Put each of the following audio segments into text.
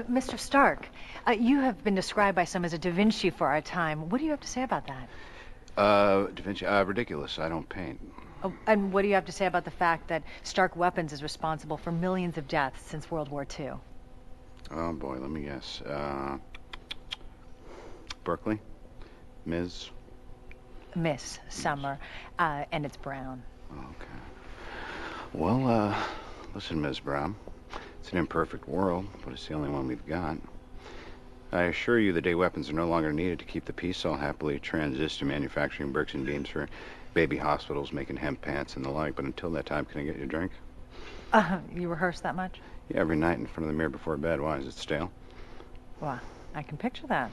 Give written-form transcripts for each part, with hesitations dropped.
Mr. Stark, you have been described by some as a Da Vinci for our time. What do you have to say about that? Da Vinci, ridiculous. I don't paint. Oh, and what do you have to say about the fact that Stark Weapons is responsible for millions of deaths since World War II? Oh, boy, let me guess. Berkeley? Ms.? Miss Summer, and it's Brown. Okay. Well, listen, Ms. Brown. It's an imperfect world, but it's the only one we've got. I assure you the day weapons are no longer needed to keep the peace, I'll happily transist to manufacturing bricks and beams for baby hospitals, making hemp pants and the like, but until that time, can I get you a drink? You rehearse that much? Yeah, every night in front of the mirror before bed. Why, is it stale? Well, I can picture that.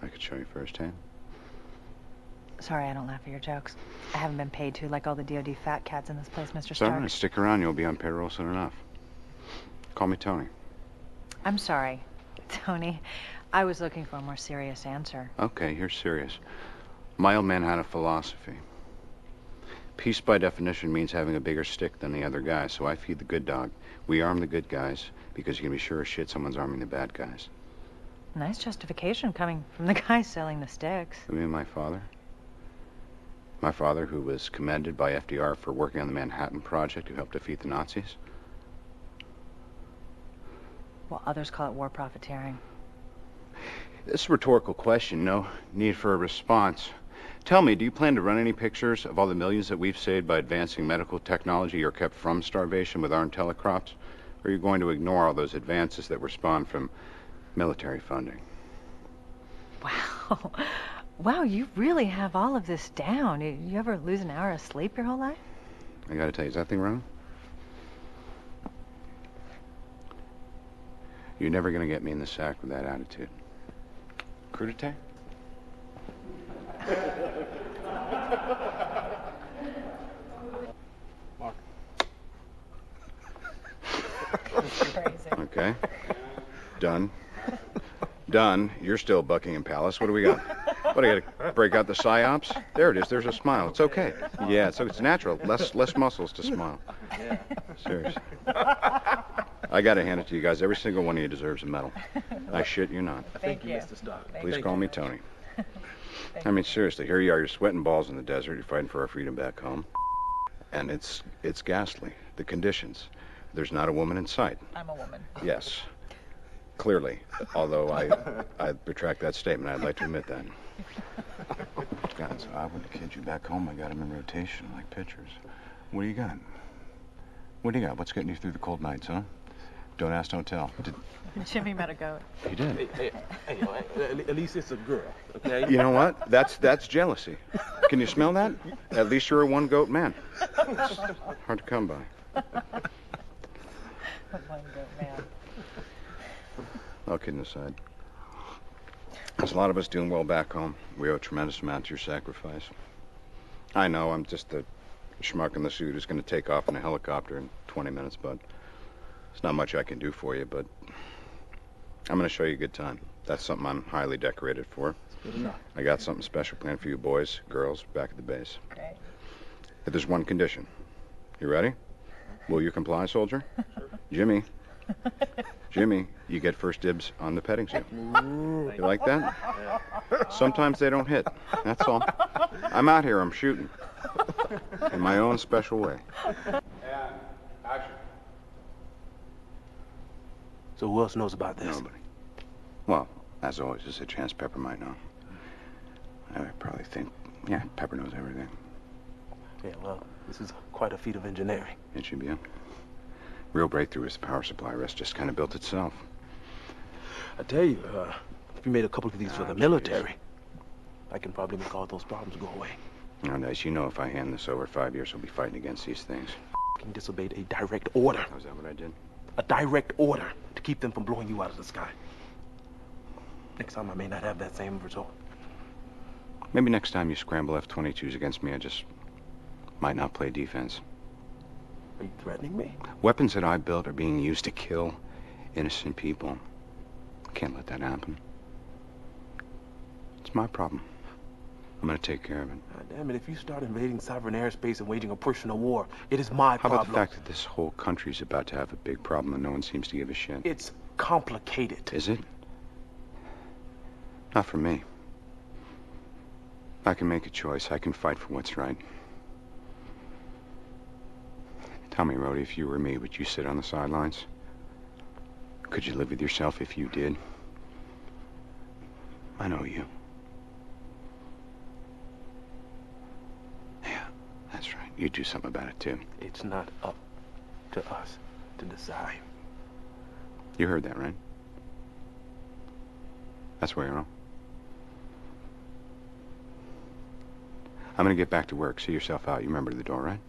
I could show you firsthand. Sorry, I don't laugh at your jokes. I haven't been paid to like all the DOD fat cats in this place, Mr. It's Stark. all right. Stick around. You'll be on payroll soon enough. Call me Tony. I'm sorry, Tony. I was looking for a more serious answer. Okay, here's serious. My old man had a philosophy. Peace, by definition, means having a bigger stick than the other guy, so I feed the good dog. We arm the good guys, because you can be sure as shit someone's arming the bad guys. Nice justification coming from the guy selling the sticks. You mean my father? My father, who was commended by FDR for working on the Manhattan Project, who helped defeat the Nazis? Well, others call it war profiteering. This is a rhetorical question. No need for a response. Tell me, do you plan to run any pictures of all the millions that we've saved by advancing medical technology or kept from starvation with our telecrops? Or are you going to ignore all those advances that were spawned from military funding? Wow. Wow, you really have all of this down. You ever lose an hour of sleep your whole life? I gotta tell you, is that thing wrong? You're never gonna get me in the sack with that attitude. Crudité? Mark. Okay. Done. Done. You're still Buckingham Palace. What do we got? What, I gotta break out the psyops? There it is. There's a smile. It's okay. Yeah, it's natural. Less muscles to smile. Seriously. I gotta hand it to you guys. Every single one of you deserves a medal. I shit you not. Thank you, Mr. Stark. Please call me Tony. I mean, seriously, here you are. You're sweating balls in the desert. You're fighting for our freedom back home. And it's ghastly. The conditions. There's not a woman in sight. I'm a woman. Yes. Clearly. Although I retract that statement. I'd like to admit that. Guys, I wouldn't kid you. Back home, I got them in rotation like pitchers. What do you got? What do you got? What's getting you through the cold nights, huh? Don't ask, don't tell. Jimmy met a goat. He did. Hey, at least it's a girl, okay? You know what? That's jealousy. Can you smell that? At least you're a one-goat man. It's hard to come by. One-goat man. All kidding aside. There's a lot of us doing well back home. We owe a tremendous amount to your sacrifice. I know I'm just the schmuck in the suit who's going to take off in a helicopter in 20 minutes, but there's not much I can do for you, but I'm going to show you a good time. That's something I'm highly decorated for. Good enough. I got something special planned for you boys, girls, back at the base. Great. But there's one condition. You ready? Will you comply, soldier? Jimmy. Jimmy, you get first dibs on the petting zoo. You like that? Sometimes they don't hit. That's all. I'm out here. I'm shooting. In my own special way. And action. So who else knows about this? Nobody. Well, as always, there's a chance Pepper might know. I probably think, yeah, Pepper knows everything. Yeah, well, this is quite a feat of engineering. It should be a real breakthrough as the power supply rest just kind of built itself. I tell you, if you made a couple of these for the military, I can probably make all those problems go away. Oh, nice. You know if I hand this over 5 years, we'll be fighting against these things. I disobeyed a direct order. Oh, is that what I did? A direct order to keep them from blowing you out of the sky. Next time I may not have that same result. Maybe next time you scramble F-22s against me, I just might not play defense. Are you threatening me? Weapons that I built are being used to kill innocent people. Can't let that happen. It's my problem. I'm gonna take care of it. God damn it, if you start invading sovereign airspace and waging a personal war, it is my problem. How about the fact that this whole country's about to have a big problem and no one seems to give a shit? It's complicated. Is it? Not for me. I can make a choice. I can fight for what's right. Tell me, Rhodey, if you were me, would you sit on the sidelines? Could you live with yourself if you did? I know you. Yeah, that's right. You'd do something about it, too. It's not up to us to decide. You heard that, right? That's where you're wrong. I'm gonna get back to work. See yourself out. You remember the door, right?